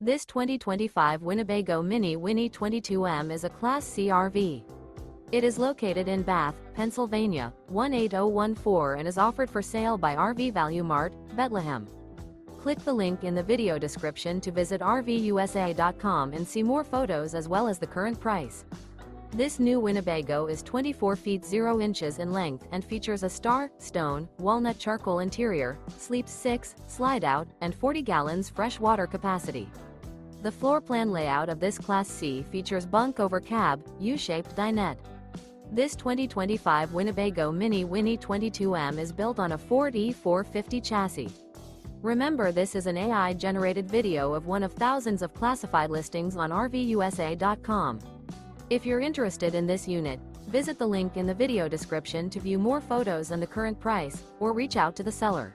This 2025 Winnebago Minnie Winnie 22M is a Class C RV. It is located in Bath, Pennsylvania, 18014 and is offered for sale by RV Value Mart, Behtlehem. Click the link in the video description to visit RVUSA.com and see more photos as well as the current price. This new Winnebago is 24 feet 0 inches in length and features a Starr, stone, walnut charcoal interior, sleeps 6, slide-out, and 40 gallons fresh water capacity. The floor plan layout of this Class C features bunk over cab, U-shaped dinette. This 2025 Winnebago Minnie Winnie 22M is built on a Ford E450 chassis. Remember, this is an AI-generated video of one of thousands of classified listings on RVUSA.com. If you're interested in this unit, visit the link in the video description to view more photos and the current price, or reach out to the seller.